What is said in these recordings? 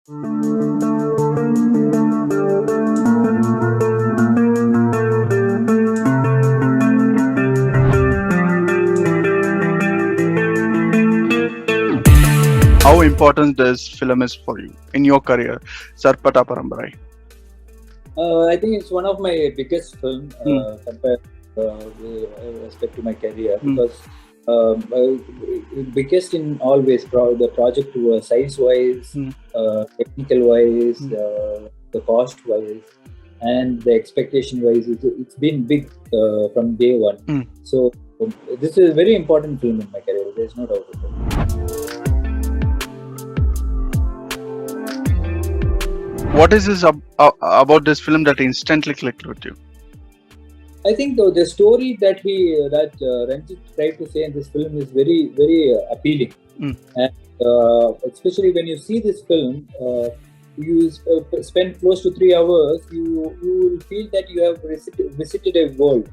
How important this film is for you in your career, Sarpatta Parambarai? I think it's one of my biggest film compared with respect to my career because biggest in all ways. The project was size wise, technical wise, the cost wise, and the expectation wise. It's been big from day one. So this is a very important film in my career. There's no doubt about it. What is this about this film that instantly clicked with you? I think the story that Ranjit tried to say in this film is very, very appealing, and especially when you see this film, you spend close to 3 hours. You will feel that you have visited a world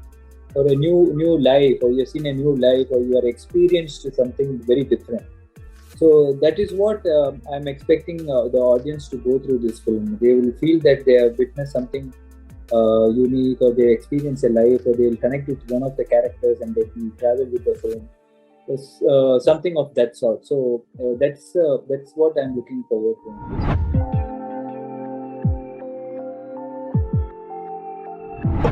or a new life, or you have seen a new life, or you are experienced something very different. So that is what I'm expecting the audience to go through this film. They will feel that they have witnessed something unique, or they experience a life, or they will connect with one of the characters and they will travel with the film. It's something of that sort. So that's what I'm looking forward to.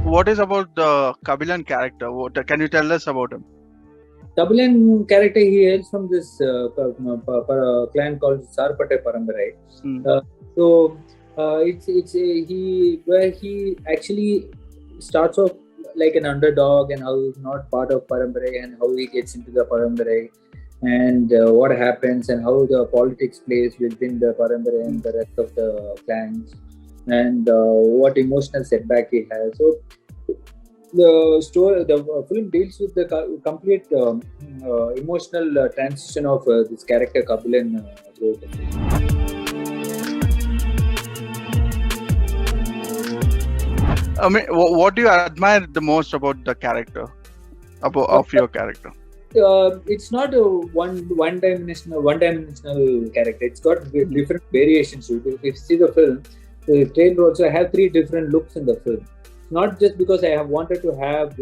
What is about the Kabilan character? Can you tell us about him? Kabilan character, he hails from this clan called Sarpatta Parambarai. He actually starts off like an underdog, and how he's not part of Parambarai, and how he gets into the Parambarai, and what happens, and how the politics plays within the Parambarai and the rest of the clans, and what emotional setback he has. So the film deals with the complete emotional transition of this character Kabilan throughout the film. I mean, what do you admire the most about the character, of your character? It's not a one-dimensional character. It's got different variations. If you see the film, the trailer also have 3 different looks in the film. Not just because I have wanted to have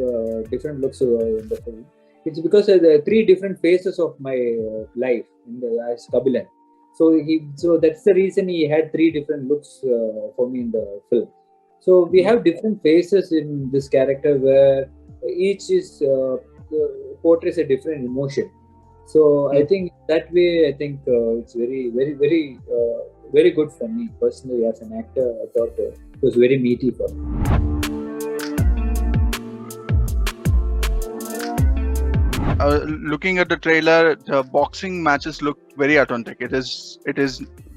different looks in the film. It's because of the 3 different phases of my life as Kabilan. So that's the reason he had 3 different looks for me in the film. So we have different phases in this character where each is portrays a different emotion. So I think that way, it's very, very, very, very good for me personally as an actor. I thought it was very meaty for me. Looking at the trailer, the boxing matches look very authentic. It was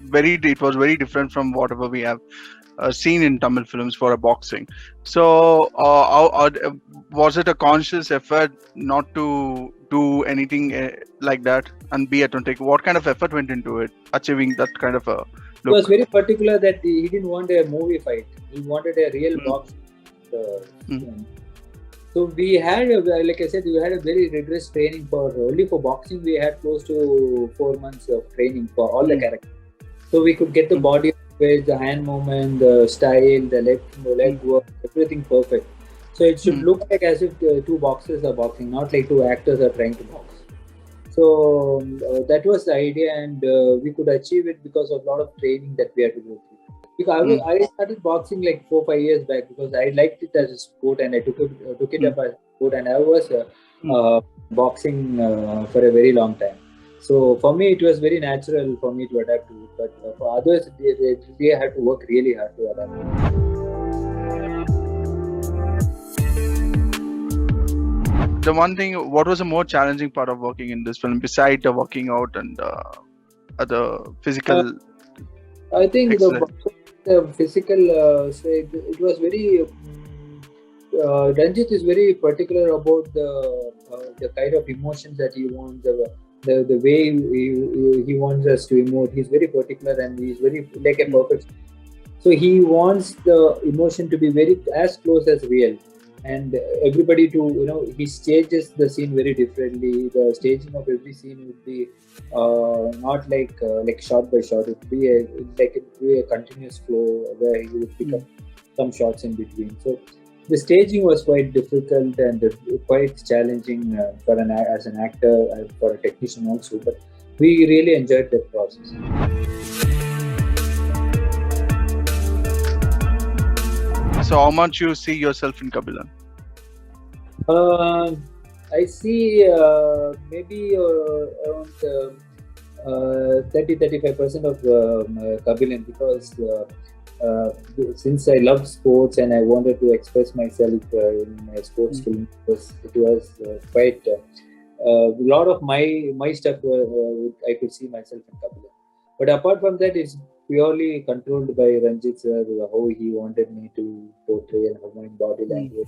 very different from whatever we have seen in Tamil films for a boxing. So was it a conscious effort not to do anything like that and be authentic? What kind of effort went into it, achieving that kind of a look? He was very particular that he didn't want a movie fight. He wanted a real boxing. So we had, like I said, we had a very rigorous training only for boxing. We had close to 4 months of training for all the characters. So we could get the body weight, the hand movement, the style, the leg work, everything perfect. So it should look like as if 2 boxers are boxing, not like 2 actors are trying to box. So that was the idea, and we could achieve it because of a lot of training that we had to go through. Because I started boxing like 4-5 years back because I liked it as a sport, and I took it up as a sport, and I was boxing for a very long time. So for me, it was very natural for me to adapt to it. But for others, they had to work really hard to adapt to it. The one thing, what was the more challenging part of working in this film besides the working out and the physical? I think the physical side, it was very. Ranjit is very particular about the kind of emotions that he wants, the way he wants us to emote. He's very particular, and he's very like a perfect. So he wants the emotion to be very as close as real. and everybody to he stages the scene very differently. The staging of every scene would be not like shot by shot. It would be a continuous flow where he would pick up some shots in between. So the staging was quite difficult and quite challenging for as an actor and for a technician also, but we really enjoyed that process. So how much you see yourself in Kabilan? I see maybe around 30-35% of Kabilan, because since I love sports and I wanted to express myself in my sports film, it was quite a lot of my stuff. I could see myself in Kabilan, but apart from that, it's purely controlled by Ranjit sir, how he wanted me to portray and how my body language.